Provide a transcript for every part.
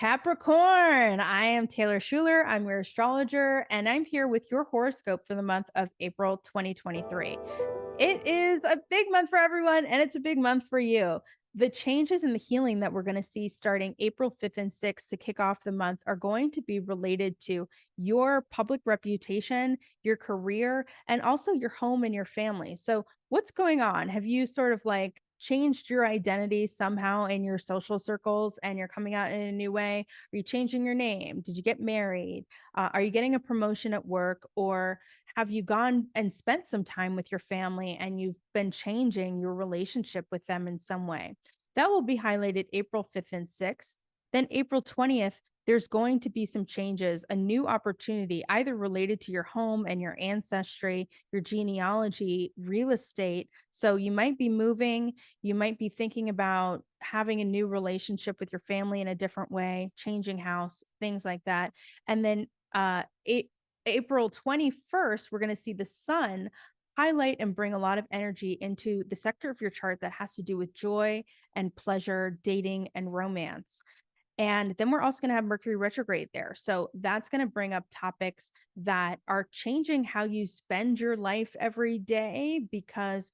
Capricorn, I am Taylor Shuler. I'm your astrologer, and I'm here with your horoscope for the month of April 2023. It is a big month for everyone, and it's a big month for you. The changes in the healing that we're going to see starting April 5th and 6th to kick off the month are going to be related to your public reputation, your career, and also your home and your family. So, what's going on? Have you sort of like changed your identity somehow in your social circles and you're coming out in a new way? Are you changing your name? Did you get married? Are you getting a promotion at work? Or have you gone and spent some time with your family and you've been changing your relationship with them in some way? That will be highlighted April 5th and 6th. Then April 20th, there's going to be some changes, a new opportunity, either related to your home and your ancestry, your genealogy, real estate. So you might be moving, you might be thinking about having a new relationship with your family in a different way, changing house, things like that. And then April 21st, we're going to see the sun highlight and bring a lot of energy into the sector of your chart that has to do with joy and pleasure, dating and romance. And then we're also going to have Mercury retrograde there. So that's going to bring up topics that are changing how you spend your life every day, because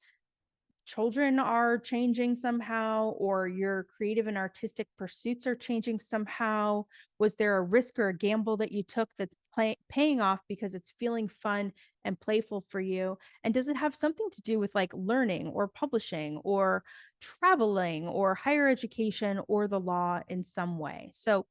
children are changing somehow, or your creative and artistic pursuits are changing somehow. Was there a risk or a gamble that you took that's paying off because it's feeling fun and playful for you? And does it have something to do with like learning or publishing or traveling or higher education or the law in some way? So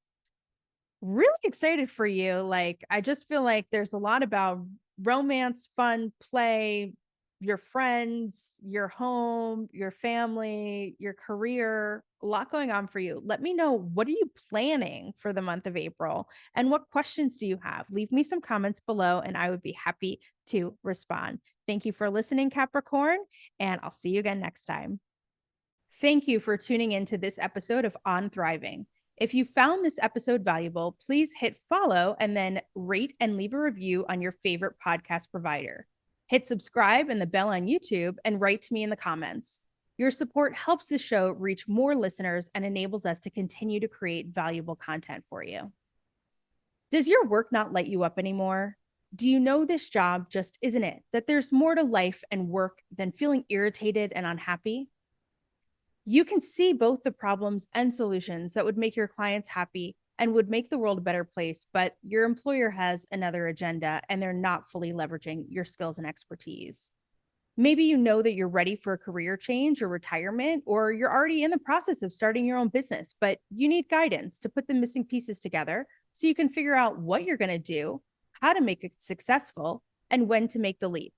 really excited for you. Like, I just feel like there's a lot about romance, fun, play, your friends, your home, your family, your career, a lot going on for you. Let me know, what are you planning for the month of April and what questions do you have? Leave me some comments below and I would be happy to respond. Thank you for listening, Capricorn, and I'll see you again next time. Thank you for tuning in to this episode of On Thriving. If you found this episode valuable, please hit follow and then rate and leave a review on your favorite podcast provider. Hit subscribe and the bell on YouTube and write to me in the comments. Your support helps the show reach more listeners and enables us to continue to create valuable content for you. Does your work not light you up anymore? Do you know this job just isn't it? That there's more to life and work than feeling irritated and unhappy? You can see both the problems and solutions that would make your clients happy and would make the world a better place, but your employer has another agenda and they're not fully leveraging your skills and expertise. Maybe you know that you're ready for a career change or retirement, or you're already in the process of starting your own business, but you need guidance to put the missing pieces together so you can figure out what you're going to do, how to make it successful, and when to make the leap.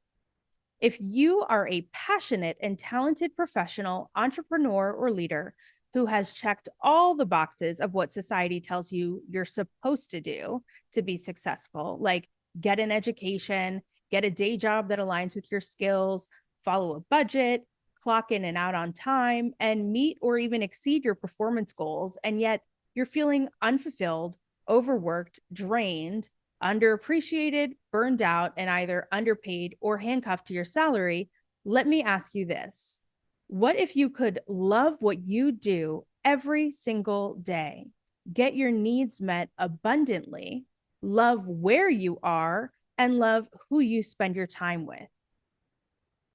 If you are a passionate and talented professional, entrepreneur, or leader who has checked all the boxes of what society tells you you're supposed to do to be successful, like get an education, get a day job that aligns with your skills, follow a budget, clock in and out on time, and meet or even exceed your performance goals, and yet you're feeling unfulfilled, overworked, drained, underappreciated, burned out, and either underpaid or handcuffed to your salary, let me ask you this. What if you could love what you do every single day, get your needs met abundantly, love where you are, and love who you spend your time with?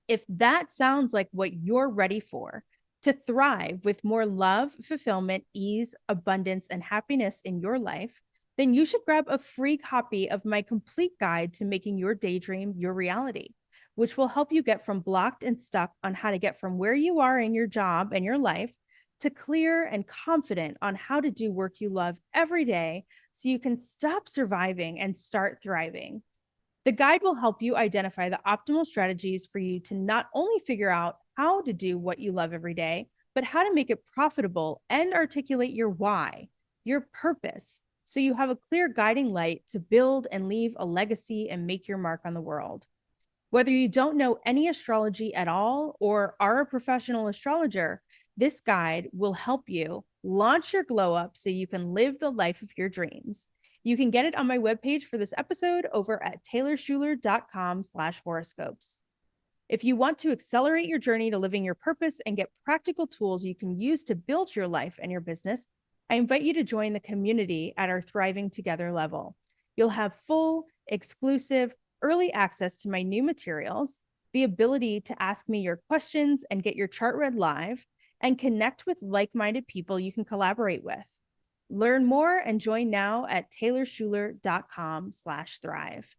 If that sounds like what you're ready for, to thrive with more love, fulfillment, ease, abundance, and happiness in your life, then you should grab a free copy of my complete guide to making your daydream your reality, which will help you get from blocked and stuck on how to get from where you are in your job and your life to clear and confident on how to do work you love every day so you can stop surviving and start thriving. The guide will help you identify the optimal strategies for you to not only figure out how to do what you love every day, but how to make it profitable and articulate your why, your purpose, so you have a clear guiding light to build and leave a legacy and make your mark on the world. Whether you don't know any astrology at all or are a professional astrologer, this guide will help you launch your glow up so you can live the life of your dreams. You can get it on my webpage for this episode over at taylorshuler.com/horoscopes. If you want to accelerate your journey to living your purpose and get practical tools you can use to build your life and your business, I invite you to join the community at our Thriving Together level. You'll have full, exclusive, early access to my new materials, the ability to ask me your questions and get your chart read live, and connect with like-minded people you can collaborate with. Learn more and join now at taylorshuler.com/thrive.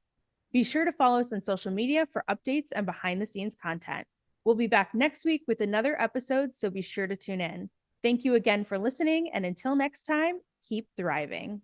Be sure to follow us on social media for updates and behind the scenes content. We'll be back next week with another episode, so be sure to tune in. Thank you again for listening, and until next time, keep thriving.